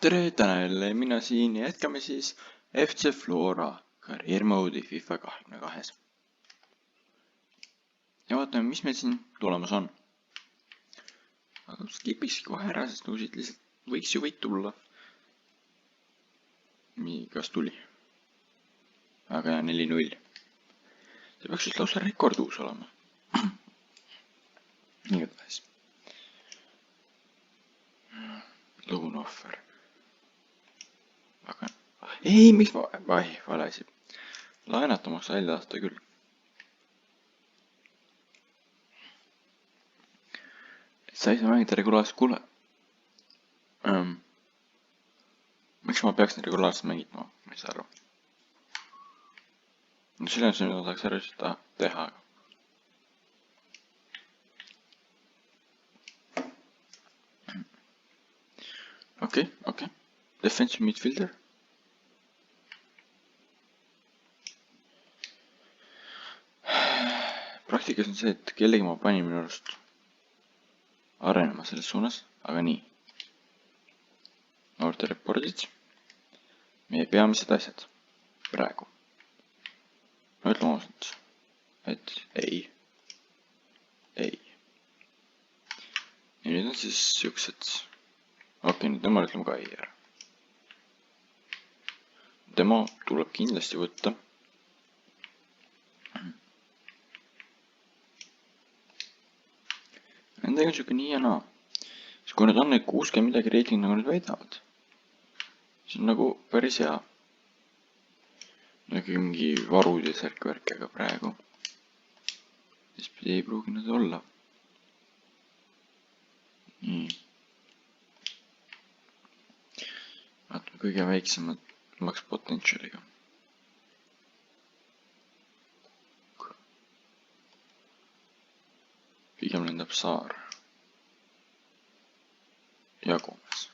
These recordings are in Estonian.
tere, täna jälle mina siin ja jätkame siis FC Flora karjäärimoodi FIFA 22. Ja vaatame, mis meil siin tulemas on. Aga skipiks kohe ära, sest nagu siit lihtsalt võiks ju võit tulla. Nii, kas tuli? Aga 4-0. See peaks just lausa rekord uus olema. Igatahes. Loan offer. Aga ei, miks ma... vale asi. Laenata maks välja tahta küll. Sa ei saa mängida regulaarselt, kuule. Miks ma peaksin regulaarselt mängitama? Ma ei saa aru. No selle on see, mida tahaks ära seda teha. Okei. Defensive midfielder. Praktikas on see, et kellegi ma panin minu arust arenema selles suunas, aga nii. Noorte reportid. Meie peamised asjad. Praegu. No ütleme ausalt, et ei. Ja nüüd on siis siuksed. Okei, nüüd ma ütleme ka ei ära. Tema tuleb kindlasti võtta. Nendega on siuke nii ja naa. Siis kui need on neid 60 midagi reiting nagu nüüd väidavad, see on nagu päris hea. Nagu mingi varud ja särkvärk, aga praegu. Siis ei pruugi nad olla. Nii. Vaatame kõige väiksemad max potentialiga. Pigem lendab Saar. Ja Gomes.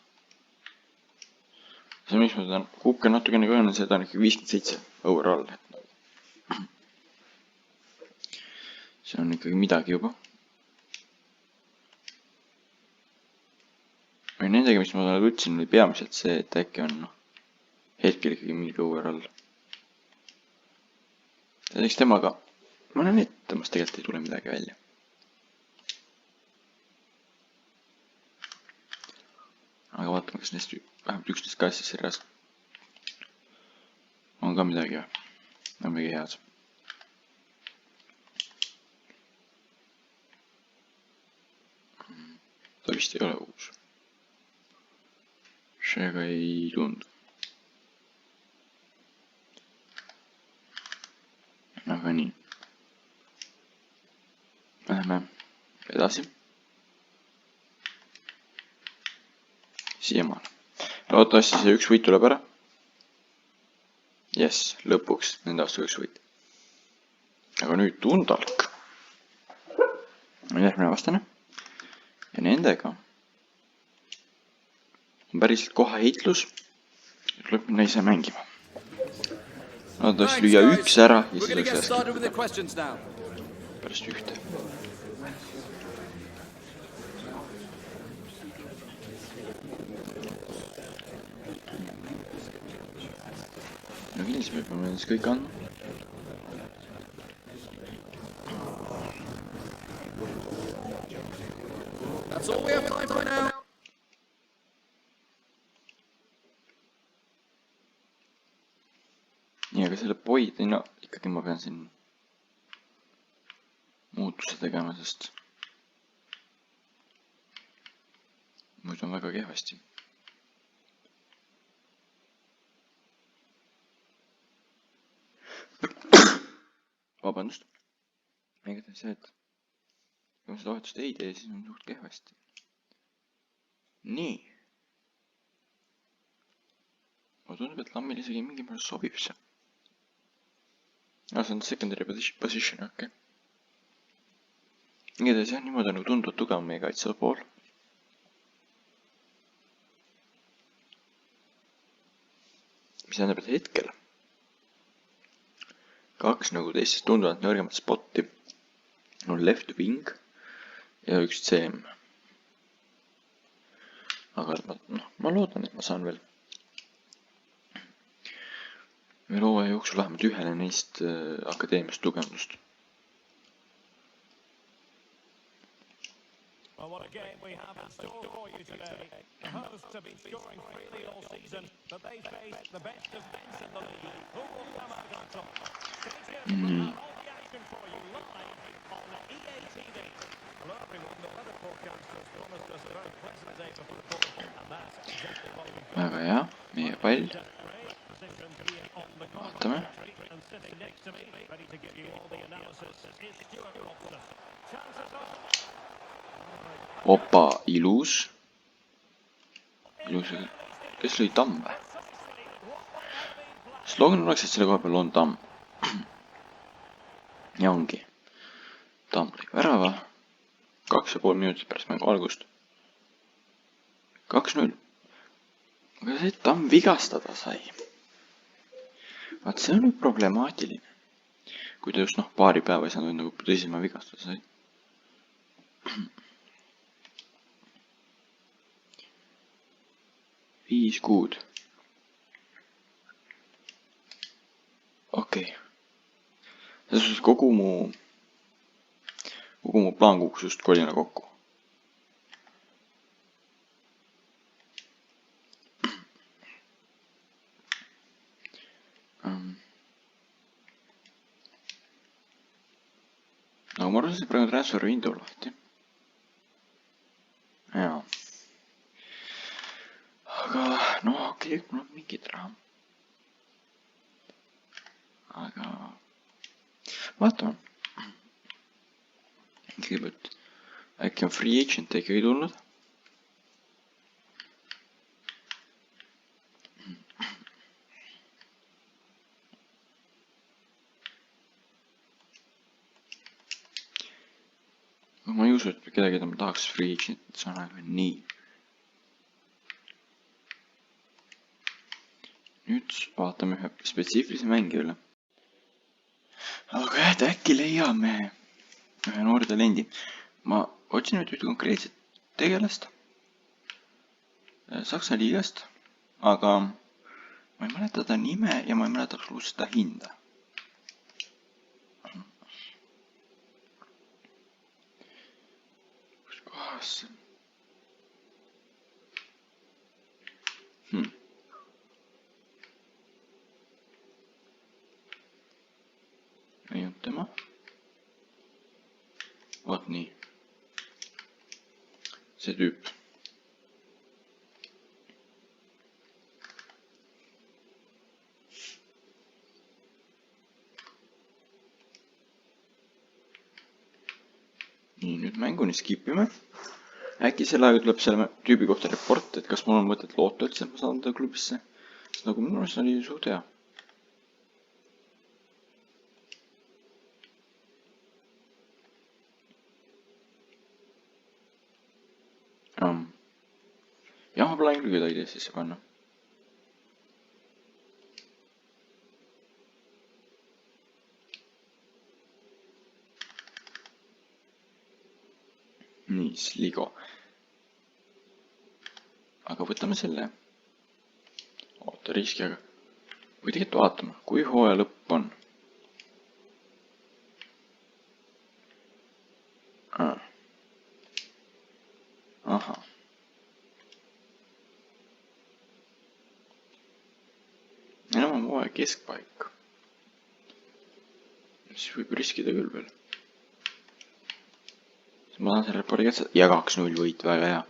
See miks ma seda kukke natukene kõõnen, seda on ikka 57 overall. See on ikkagi midagi juba. Või nendega, mis ma talle võtsin, oli peamiselt see, et äkki on hetkel ikkagi mingi overall. Teiseks temaga, ma näen, et temast tegelikult ei tule midagi välja. Aga vaatame, kas neist vähemalt 11 kassis serjas on ka midagi või? On mingi head. Ta vist ei ole uus. Seega ei tundu. Aga nii. Läheme edasi. Siiamaale. Loodetavasti see üks võit tuleb ära. Jess, lõpuks nende vastu üks võit. Aga nüüd Tundalk on järgmine vastane. Ja nendega on päriselt koha heitlus. Ja tuleb minna ise mängima. Loodetavasti lüüa üks ära ja siis oleks hästi. Pärast ühte. No kindlasti me peame siis kõik andma. Nii, aga selle poidi, no ikkagi ma pean siin muutuse tegema, sest muidu on väga kehvasti. Vabandust. Igatahes see, et kui ma seda vahetust ei tee, siis on suht kehvasti. Nii. Ma tundub, et lammil isegi mingi määral sobib see. See on secondary position, okei. Igatahes jah, niimoodi on tundub tugev meie kaitseva pool. Mis tähendab, et hetkel kaks nagu teistest tunduvalt nõrgemat spotti on left wing ja üks CM. aga ma loodan, et ma saan veel hooaja jooksul vähemalt ühele neist akadeemiast tugevdust. Well, what a game we have in store for you today. The hosts have been scoring freely all season, but they face the best of bench in the league. Who will come out on top? Stay tuned. We'll have all the action for you live on EA TV. Hello everyone, the weather forecast has promised us a very pleasant day for football, and that's exactly what we've got. Väga hea, meie pall. Vaatame. And sitting next to me, ready to give you all the analysis, is Stuart Robson. Chances are... Opa, ilus. Ilus, kes lõi Tamm või? Slogan oleks, et selle koha peal on Tamm. Ja ongi. Tamm lõi värava. 2,5 minutit pärast mängu algust. 2-0. Aga see Tamm vigastada sai. Vaat see on nüüd problemaatiline. Kui ta just paari päeva ei saanud nagu tõsima vigastada sai. Viis kuud. Okei. Selles suhtes kogu mu plaan kukkus just kolina kokku. Aga ma arvan, see praegu transfer window lahti. Jaa. Aga okei, mul on mingid raha. Aga vaatame. Kõigepealt äkki on free agent ikkagi tulnud. Ma ei usu, et kedagi ma tahaks free agent sõnaga nii. Nüüd vaatame ühe spetsiifilise mängi üle. Aga äkki leiame ühe noore talendi. Ma otsin nüüd üht konkreetset tegelast Saksa liigast, aga ma ei mäleta ta nime ja ma ei mäleta absoluutselt ta hinda. Kus kohas see? Ei on tema. Vaat nii. See tüüp. Nii, nüüd mänguni skipime. Äkki selle aega tuleb selle tüübi kohta report, et kas mul on mõtet loota üldse, et ma saan ta klubisse. Sest nagu minu arust oli suht hea. Jah, ma plaan küll kedagi teist sisse panna. Nii, Sligo. Aga võtame selle. Oota riski, aga või tegelikult vaatame, kui hooaja lõpp on. Aha. Enam on hooaja keskpaik. Siis võib riskida küll veel. Ma tahan selle reporti kätseda. Ja 2-0 võit, väga hea.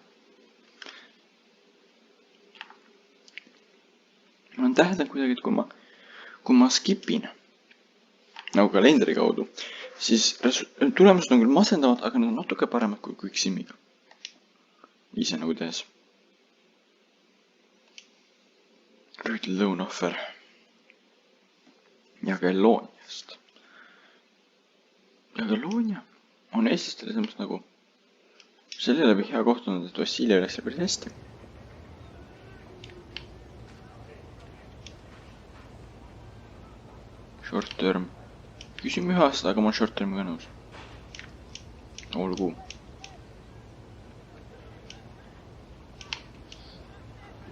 Ma olen täheldan kuidagi, et kui ma skipin nagu kalendri kaudu, siis tulemused on küll masendavad, aga need on natuke paremad kui Quicksimiga. Ise nagu tehes. Rüüd Lõunahver. Ja Kellooniast. Ja Kelloonia on eestlastele selles nagu selle läbi hea kohtunud, et Vassiljev läks päris hästi. Short term. Küsime ühe aasta, aga ma olen short termiga nõus. Olgu.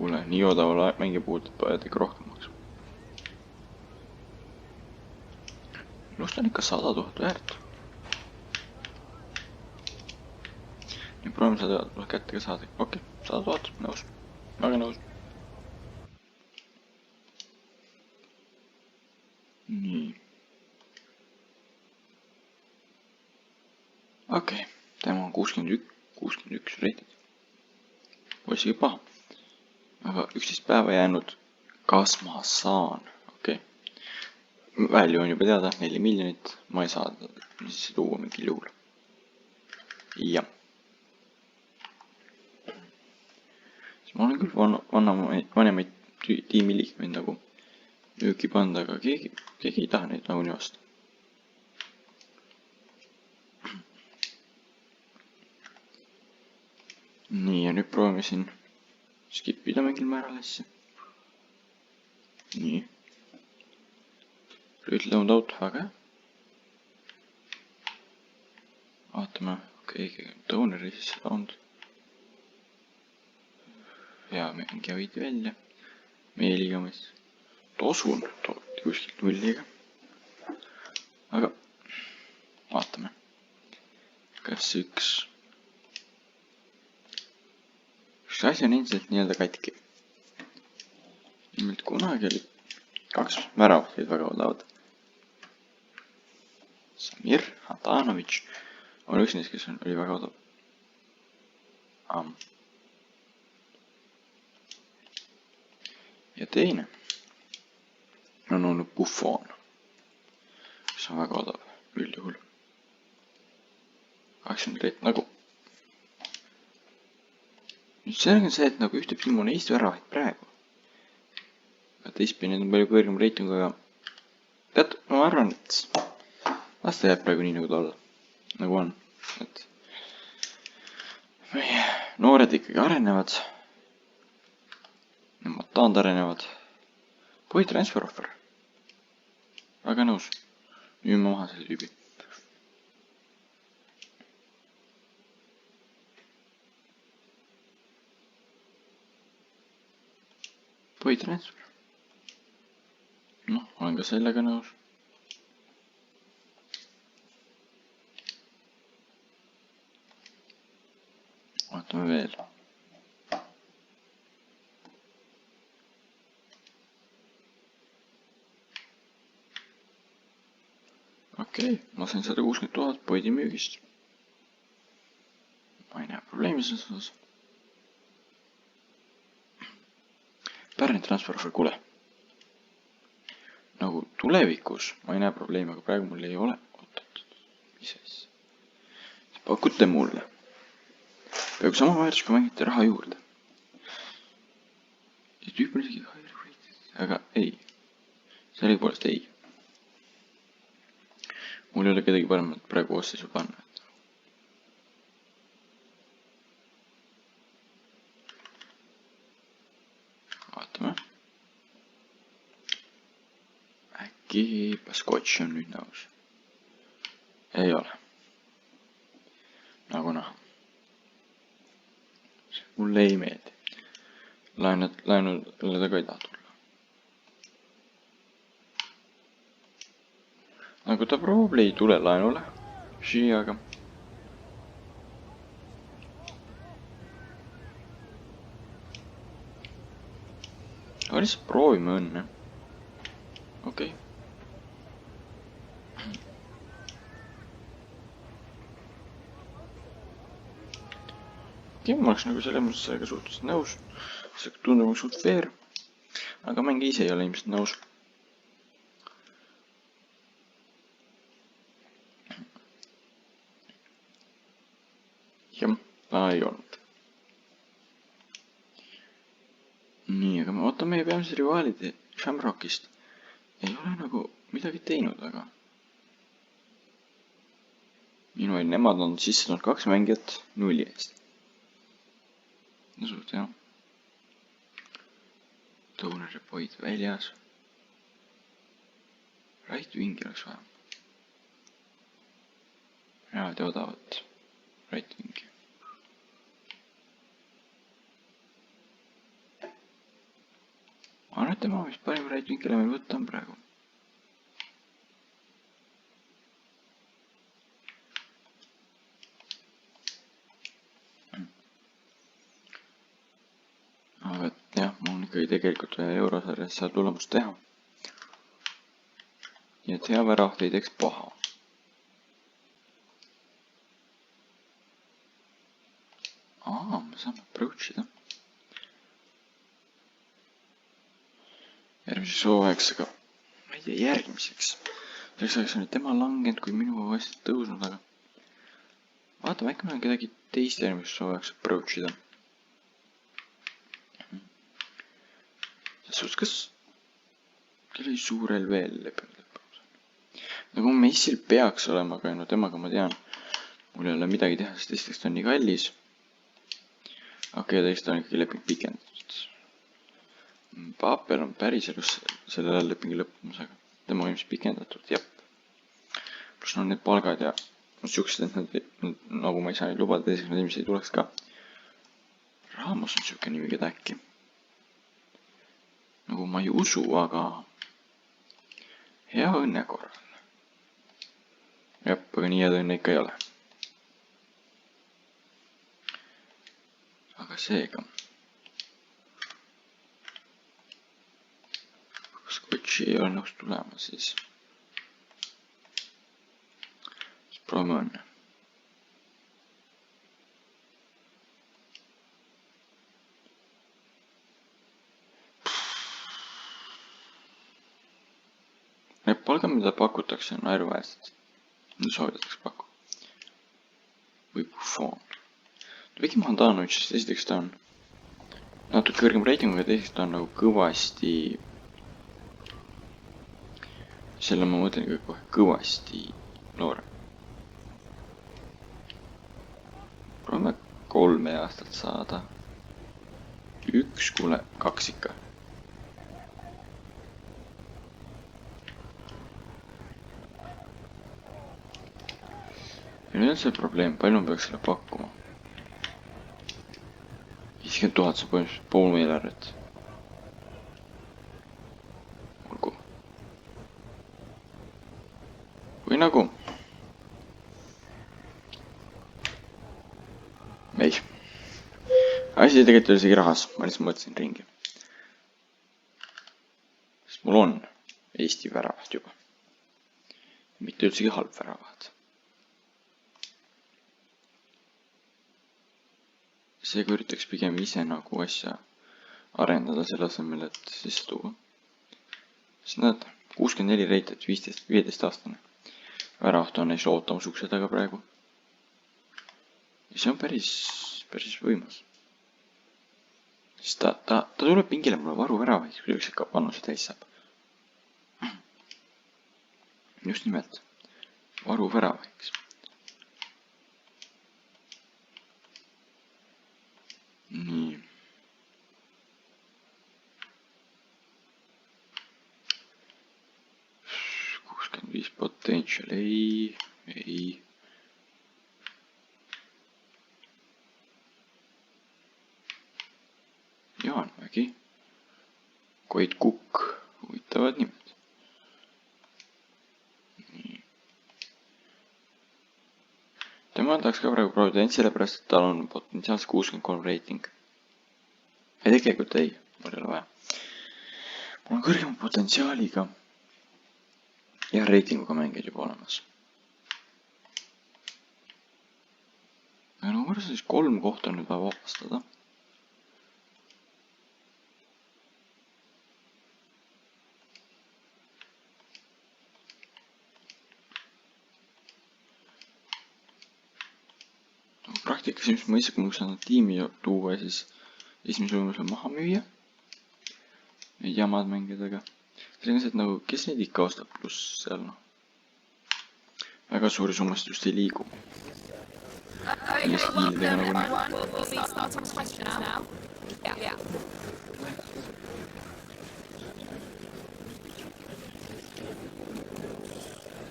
kuule, nii odava mängi puhul pead ikka rohkem maksma. Lust on ikka 100 000 väärt. ja proovime 100 000 kätte ka saada. Okei, 100 000, nõus. Väga nõus. Nii. Okei, tema on 61 reited. Pole isegi paha. Aga 11 päeva jäänud. Kas ma saan? Okei. Välju on juba teada, 4 miljonit. Ma ei saa siis luua mingil juhul. Jah. Ma olen küll vanemaid tiimiliikmeid nagu müüki panda, aga keegi ei taha neid nagunii osta. Nii, ja nüüd proovime siin skipida mingil määral asja. Nii. Rüütlenud auto, väga hea. Vaatame, okei, tooneri sisse laund. Ja mingi veidi välja. Meeligamis. Tosun tooti kuskilt nulliga. Aga vaatame. Kas üks asi on endiselt nii-öelda katki. Nimelt kunagi oli 2 väravat olid väga odavad. Samir Hatanovitš on üks neist, kes oli väga odav. Ja teine on olnud Buffon, mis on väga odav üldjuhul. 20 reit nagu. Nüüd selge on see, et nagu ühte film on Eesti väravaid praegu. Aga teistpidi need on palju kõrgem reitingu, aga tead, ma arvan, et las ta jääb praegu nii nagu ta olla. Nagu on. Et meie noored ikkagi arenevad. Nemad taandarenevad. Põhi transfer offer. Väga nõus. Müüme maha selle tüübi. Põhi transfer. Noh, olen ka sellega nõus. Vaatame veel. Okei, ma sain 160 000 poidi müügist. Ma ei näe probleemi selles osas. Pärni transfer offer, kuule. Nagu tulevikus ma ei näe probleemi, aga praegu mul ei ole. Mis asja? Pakute mulle. Peaaegu sama väärtus, kui mängite raha juurde. Ja tüüp on isegi high rated, aga ei. Sellegipoolest ei. Mul ei ole kedagi paremat praegu koosseisu panna. Vaatame. Äkki Paskotš on nüüd nõus. Ei ole. Nagu näha. Mulle ei meeldi. Lainule taga ei taha tulla. Nagu ta probably ei tule lainule. Šiiaga. Aga lihtsalt proovime õnne. Okei. Ma oleks nagu selles mõttes sellega suhteliselt nõus. See tundub suht fair. Aga mäng ise ei ole ilmselt nõus. Jah, ta ei olnud. Nii, aga ma vaatan meie peamised rivaalid Shamrockist. Ei ole nagu midagi teinud, aga minu nemad on sisse tulnud 2 mängijat 0 eest. No suht hea. Toner ja poid väljas. Right wingi oleks vaja. Head ja odavat right wingi. ma arvan, et tema vist parim raid vinkele meil võtta on praegu. aga et jah, mul on ikkagi tegelikult vaja eurosarjas seal tulemust teha. nii et hea väraht ei teeks paha. me saame approach ida. järgmiseks hooaegsega, ma ei tea, järgmiseks. selleks ajaks on nüüd tema langenud, kui minu asjad tõusnud, aga vaatame, äkki ma olen kedagi teist järgmiseks hooaegs approach ida. selles suhtes, kas kell oli suurel veel leppinud lõpuks. nagu Messil peaks olema, aga no temaga ma tean, mul ei ole midagi teha, sest teistest on nii kallis. okei, teist on ikkagi leping pikendatud. Paapel on päris elus selle lepingi lõppumisega. tema ilmselt pikendatud, jah. pluss on need palgad ja siuksed, et nad, nagu ma ei saa neid lubada, teiseks nad ilmselt ei tuleks ka. Ramos on siuke nimi, keda äkki. nagu ma ei usu, aga hea õnne korral. jah, aga nii head õnne ikka ei ole. aga seega. kas Kotši ei ole nõus tulema, siis proovime õnne. Need palgad, mida pakutakse, on naeruväärsed. Mida soovitatakse pakku. või Buffon. Pigem Handanovic, esiteks ta on natuke kõrgem reitinguga, teiseks ta on nagu kõvasti, selle ma mõtlen kohe kõvasti noorem. proovime 3 aastat saada. 1, kuule, 2 ikka. ja nüüd on see probleem, palju ma peaks selle pakkuma. 50 000 saab põhimõtteliselt pool eelarvet. olgu. või nagu. ei. asi tegelikult ei ole isegi rahas, ma lihtsalt mõtlesin ringi. sest mul on Eesti väravat juba. mitte üldsegi halb väravat. seega üritaks pigem ise nagu asja arendada selle asemel, et sisse tuua. sest näed, 64 reitet, 15 aastane. väravat on neis ootamas ukse taga praegu. ja see on päris võimas. sest ta tuleb pingile mulle varuväravaid, kui üks ikka panuse täis saab. just nimelt, varuväravaid. nii. Potential, ei. Jaanmägi. Koit Kukk, huvitavad nimed. Nii. tema tahaks ka praegu proovida end sellepärast, et tal on potentsiaalselt 63 reiting. ei, tegelikult ei, mul ei ole vaja. mul on kõrgema potentsiaaliga ja reitinguga mängid juba olemas. ja no võrra siis 3 kohta on nüüd vaja vabastada. no, praktikas ilmselt mõistlik, kui ma saan tiimi tuua ja siis esimese võimalusel maha müüa. Neid jamad mängidega. see on see, et nagu, kes neid ikka ostab, pluss seal noh. väga suuri summasid just ei liigu. Sellist hiilidega nagu näha.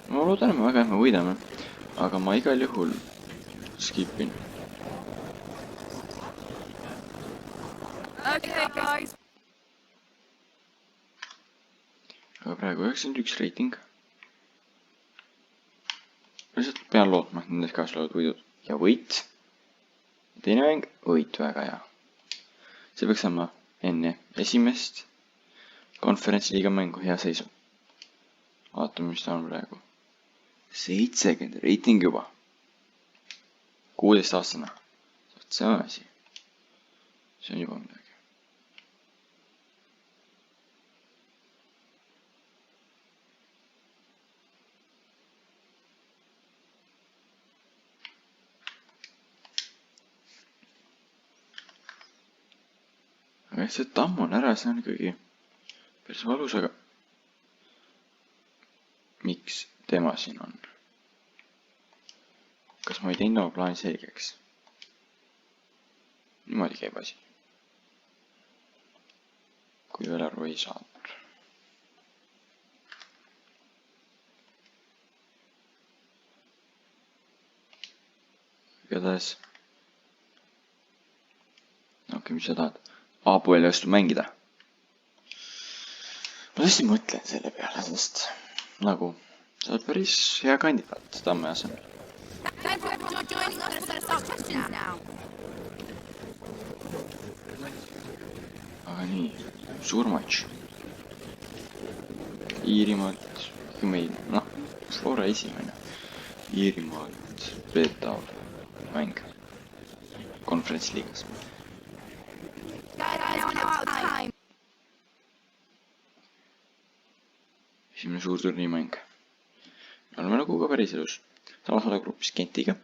ma loodan väga, et me võidame. aga ma igal juhul skipin. Okay, guys. aga praegu 91 reiting. Lihtsalt pean lootma, et nendest kaasa lood võidud. Ja võit. Teine mäng, võit, väga hea. See peaks olema enne esimest konverentsiliiga mängu hea seisu. Vaatame, mis ta on praegu. 70 reiting juba. 16 aastane. See on asi. See on juba midagi. Aga see tamm on ära, see on ikkagi päris valus, aga miks tema siin on? Kas ma ei teinud oma plaani selgeks? Niimoodi käib asi. Kui veel aru ei saanud. Igatahes. Okei, mis sa tahad? Aapueli vastu mängida. Ma tõesti mõtlen selle peale, sest nagu sa oled päris hea kandidaat Tamme asemel. Aga nii, suur matš. Iirimaalt, kui meil, Flora esimene. Iirimaalt peetav mäng konverentsiliigas. Esimene suur turniimäng. Me oleme nagu ka päris elus. Samas olen grupis Gentiga.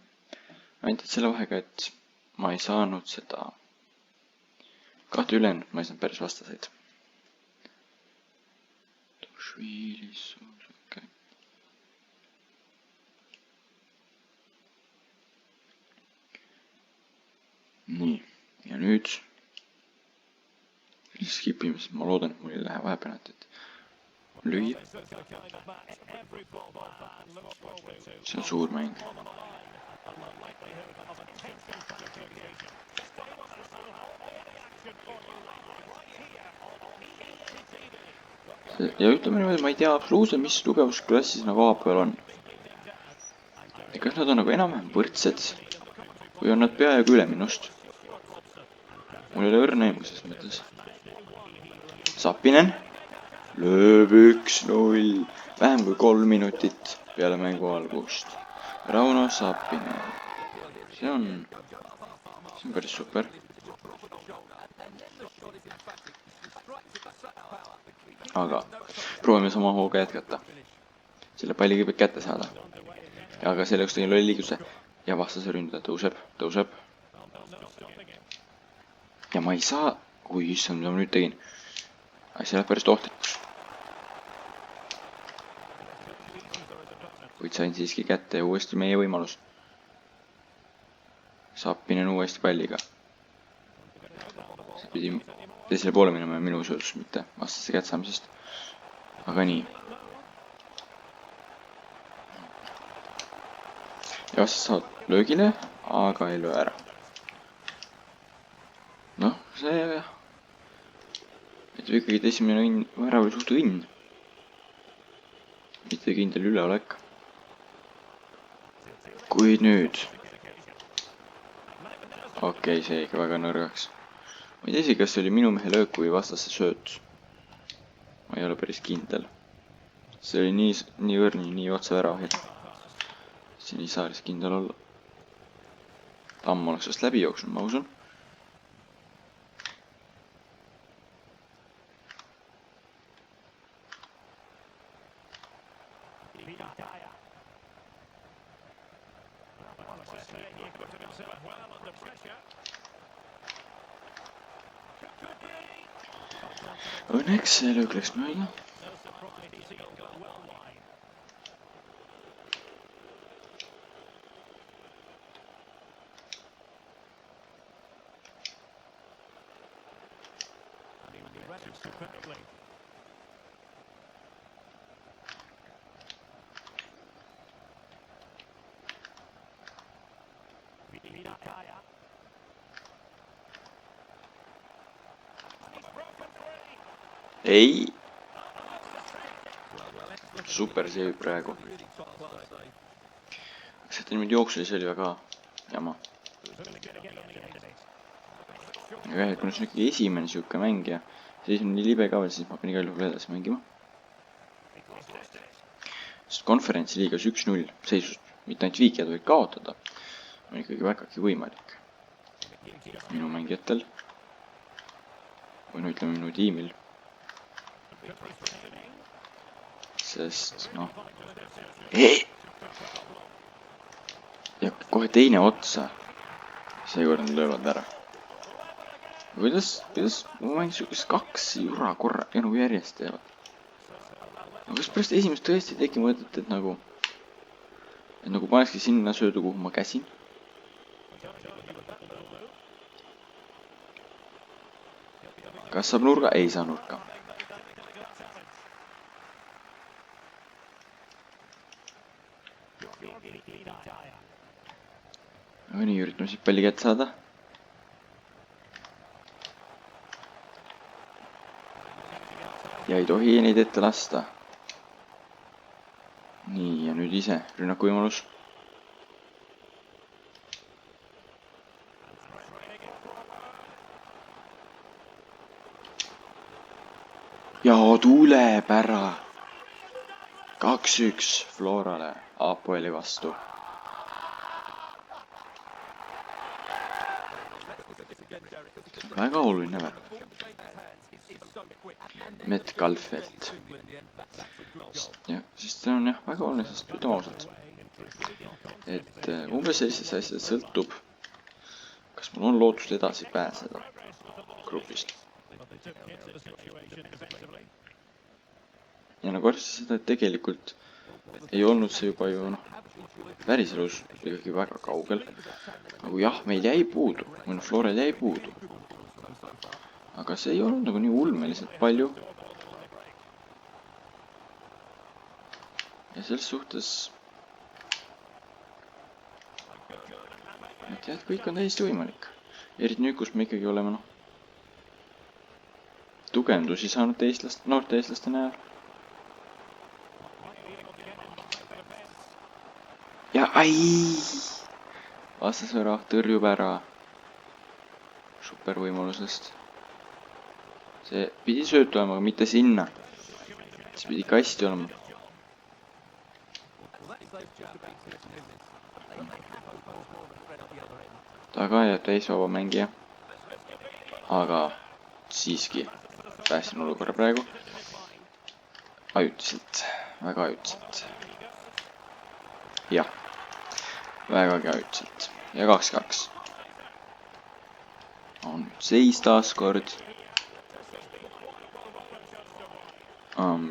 Ainult selle vahega, et ma ei saanud seda kahte ülejäänud, ma ei saanud päris vastaseid. Nii, ja nüüd skipime, sest ma loodan, et mul ei lähe vahepeal, et lüüa. See on suur mäng. Ja ütleme niimoodi, ma ei tea absoluutselt, mis tugevusklassis nagu Aapuel on. Ja kas nad on nagu enam-vähem võrdsed või on nad peaaegu üle minust? Mul ei ole õrna aimu selles mõttes. Sapinen lööb 1-0, vähem kui 3 minutit peale mängu algust. Rauno Sapinen. See on päris super. Aga proovime sama hooga jätkata. Selle palli kõigepealt kätte saada. Aga selleks tegin lolli liiguse ja vastase ründaja tõuseb. Ja ma ei saa, kui issand, mida ma nüüd tegin. See läheb päris ohtlikuks. Kuid sain siiski kätte ja uuesti meie võimalus. Sapinen uuesti palliga. See pidi teisele poole minema minu söödus, mitte vastase kätsamisest. Aga nii. Ja vastas saad löögile, aga ei löö ära. See et ikkagi esimene värav oli suht õnn. Mitte kindel üleolek. Kuid nüüd. Okei, see ikka väga nõrgaks. Ma ei tea, kas see oli minu mehe löök või vastase sööt. Ma ei ole päris kindel. See oli nii õrni, nii otsa värav. Siin ei saa lihtsalt kindel olla. Tamm oleks vast läbi jooksnud, ma usun. Õnneks see löök läks mööda. Ei. super see praegu. Aga see niimoodi jooksulis oli väga jama. Aga jah, kuna see on ikkagi esimene siuke mäng ja siis on nii libe ka veel, siis ma pean igal juhul edasi mängima. Sest konverentsi liigas 1-0 seisus mitte ainult viikjad võid kaotada, on ikkagi vägagi võimalik. Minu mängijatel. Või no ütleme minu tiimil. Sest noh. Ja kohe teine otsa. Seekord nad löövad ära. Kuidas ma mängin siukest 2 jura korra ja nagu järjest teevad. Aga kas pärast esimest tõesti teki mõtet, et nagu panekski sinna söödu, kuhu ma käsin? Kas saab nurga? Ei saa nurka. Aga nii üritame siit palli kätte saada. Ja ei tohi neid ette lasta. Nii, ja nüüd ise rünnaku võimalus. Ja tuleb ära. 2-1 Florale Apoeli vastu. Väga oluline värv. Metcalfelt. Ja, sest see on jah väga oluline, sest ütleme ausalt. Et umbes sellisest asjast sõltub, kas mul on lootust edasi pääseda grupist. Ja nagu arvestades seda, et tegelikult ei olnud see juba ju päriselus ikkagi väga kaugel. Nagu jah, meil jäi puudu, mõne Florel jäi puudu. Aga see ei olnud nagu nii ulmeliselt palju. Ja selles suhtes, et jah, kõik on täiesti võimalik. Eriti nüüd, kus me ikkagi oleme tugevdusi saanud noorte eestlaste näol. Ja vastasvärav tõrjub ära super võimalusest. See pidi söötu olema, aga mitte sinna. See pidi kasti olema. Taga jääb täisvaba mängija. Aga siiski pääsin olukorra praegu. Ajutiselt. Väga ajutiselt. Jah. Vägagi ajutiselt. Ja 2-2. On nüüd seis taas kord.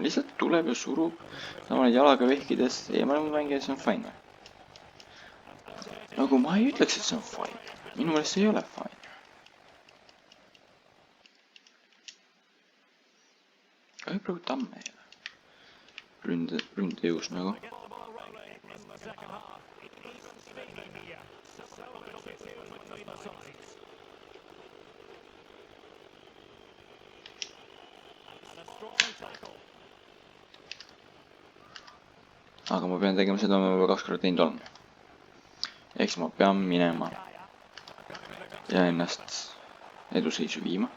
Lihtsalt tuleb ja surub. Samale jalaga vehkides eemale mängija, see on fine. Nagu ma ei ütleks, et see on fine. Minu meelest see ei ole fine. Aga praegu tamme ei ole. Ründejõus nagu. Aga ma pean tegema seda, ma juba 2 korda teinud olen. Eks ma pean minema ja ennast eduseisu viima.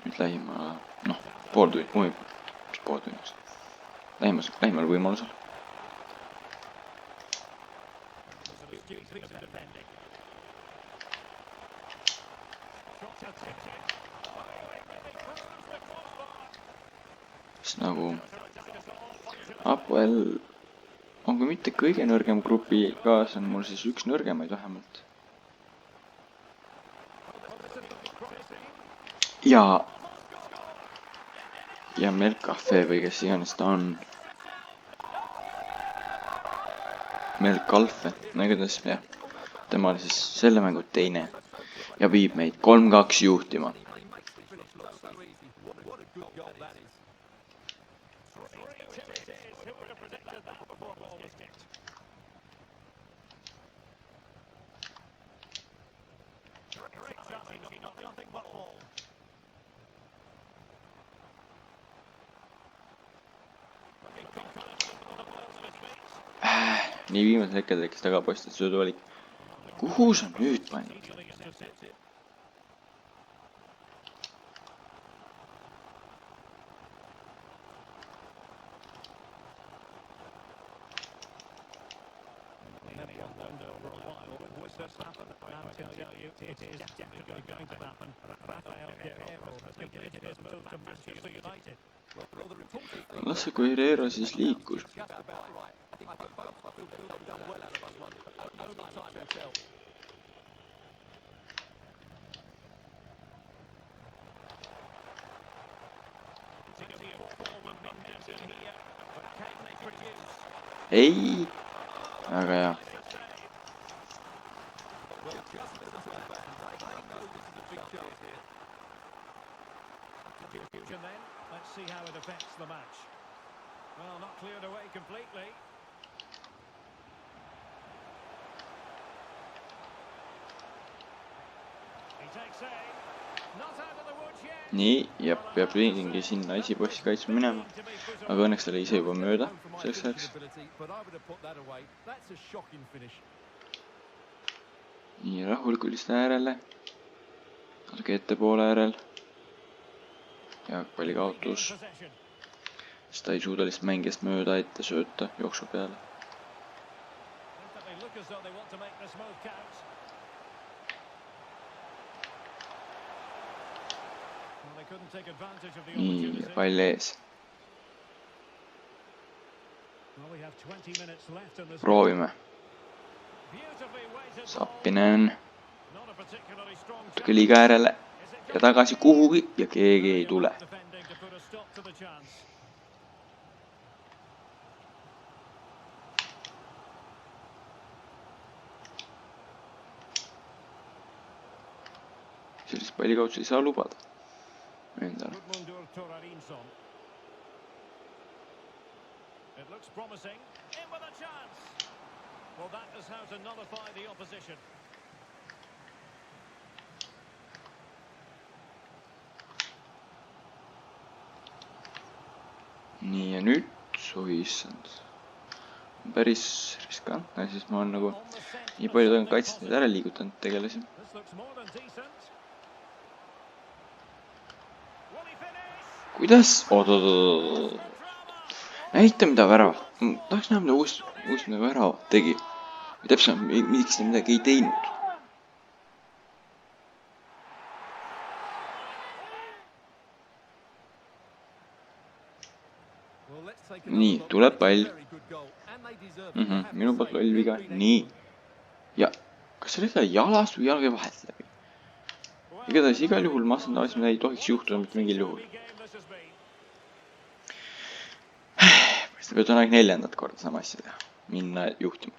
Nüüd lähima, pool tunnist. Lähimal võimalusel. Sest nagu Apoel on kui mitte kõige nõrgem grupi kaas, on mul siis üks nõrgemaid vähemalt. Ja Melcafe või kes iganes ta on. Melcafe, igatahes jah. Tema oli siis selle mängu teine ja viib meid 3-2 juhtima. nii viimasel hetkel tekkis tagapoistes sööduvalik. Kuhu sa nüüd panid? Las see Guerrero siis liikus. Ei, väga hea. Let's see how it affects the match. Well, not cleared away completely. He takes aim. Not out of the woods yet. Nii, ja peab viisingi sinna esiposti kaitsma minema. Aga õnneks ta oli ise juba mööda selleks ajaks. Nii, rahulikult lihtsalt äärele. Natuke ettepoole äärel. Ja palli kaotus. Sest ta ei suuda lihtsalt mängijast mööda ette sööta jooksu peale. Nii, pall ees. Proovime. Sappinen. Natuke liiga äärele. Ja tagasi kuhugi ja keegi ei tule. Sellist pallikautsi ei saa lubada. Endale. It looks promising. In with a chance. Well, that is how to nullify the opposition. Nii ja nüüd, issand. Päris riskantne, sest ma olen nagu nii palju kaitset ära liigutanud tegelesin. Kuidas? Oot. Näita mida värava. Tahaks näha mida uus mida värava tegi. Või täpselt, miks ta midagi ei teinud. Nii, tuleb pall. Minu poolt loll viga. Nii. Ja kas see oli jalas või jalge vahelt läbi? Igatahes igal juhul masendavas mida ei tohiks juhtuda mitte mingil juhul. Paistab, et on aeg 4. korda sama asja teha. Minna juhtima.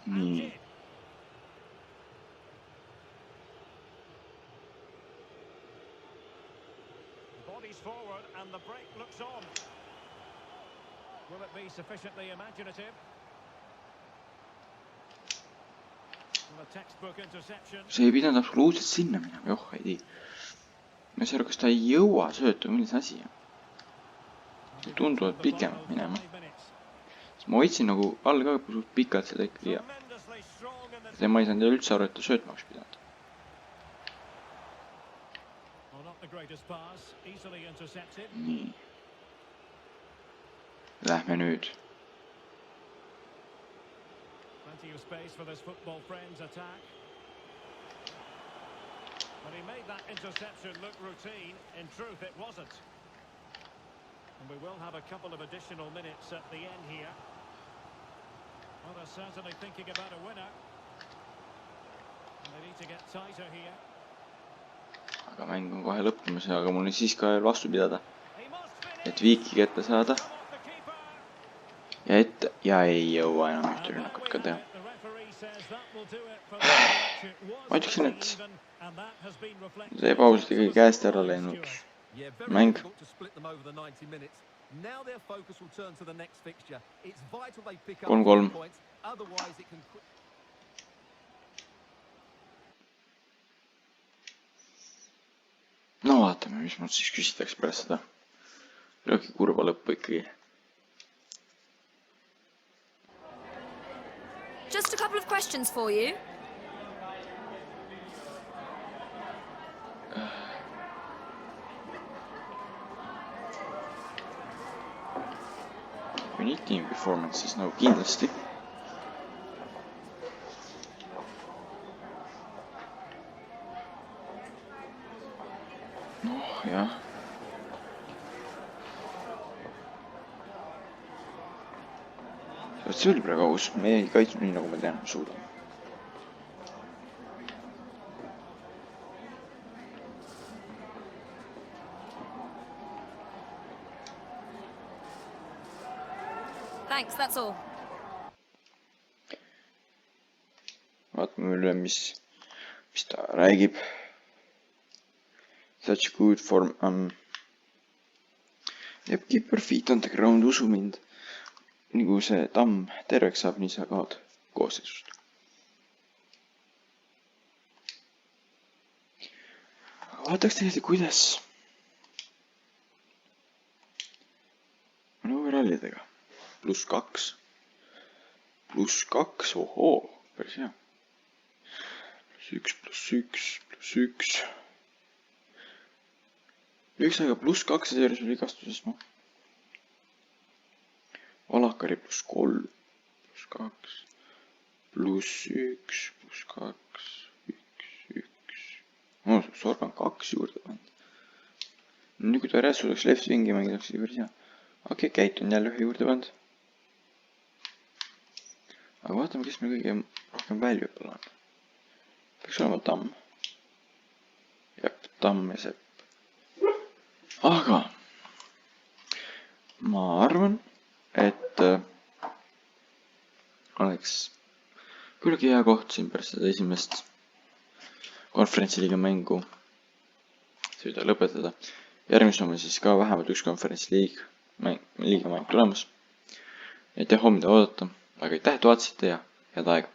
Nii. Bodies forward and the break looks on. Will it be sufficiently imaginative? Well, a textbook interception. See ei pidanud absoluutselt sinna minema, joh, ei tii. Ma ei saa aru, kas ta ei jõua sööta, milles asi on. Tunduvalt pikemalt minema. Sest ma hoidsin nagu all ka suht pikalt seda ikkagi ja ma ei saanud üldse aru, et ta söötma oleks pidanud. Nii. Lähme nüüd. Plenty of space for this football friend's attack. But he made that interception look routine. In truth, it wasn't. And we will have a couple of additional minutes at the end here. Well, they're certainly thinking about a winner. And they need to get tighter here. Aga mäng on kohe lõppumas, aga mul on siis ka vastu pidada. Et viiki kätte saada. Ja ette. Ja ei jõua enam ühte rünnakut ka teha. Ma ütleksin, et see ebausalt ikkagi käest ära läinud mäng. Kolm. No vaatame mis mul siis küsitakse pärast seda? Kuidagi kurva lõppu ikkagi. Just a couple of questions for you. We need team performances nagu kindlasti. Noh, jah. See oli praegu aus, me ei kaitsnud nii nagu me tean, suudame. Thanks, that's all. Vaatame üle, mis ta räägib. Such good form. Yep, keep your feet on the ground, usu mind. Nii kui see tamm terveks saab, nii sa kaod koosseisust. Aga vaataks tegelikult, kuidas on overallidega. +2. +2, ohoo, päris hea. +1, +1, +1. Üks aega +2 seejuures oli igastuses, noh. Valakari +3, +2, +1, +2, 1, 1. No, Sorgan 2 juurde pannud. Nüüd kui ta järjest suudaks left wingi mängida, oleks päris hea. Okei, Käit on jälle ühe juurde pannud. Aga vaatame, kes meil kõige rohkem value peal on. Peaks olema Tamm. Jep, Tamm ja Sepp. Aga ma arvan, et oleks küllaltki hea koht siin pärast seda esimest konverentsiliiga mängu seda lõpetada. Järgmisel on siis ka vähemalt üks konverentsiliiga mäng tulemas. Aitäh hommida oodata, aga aitäh, et vaatasite ja head aega!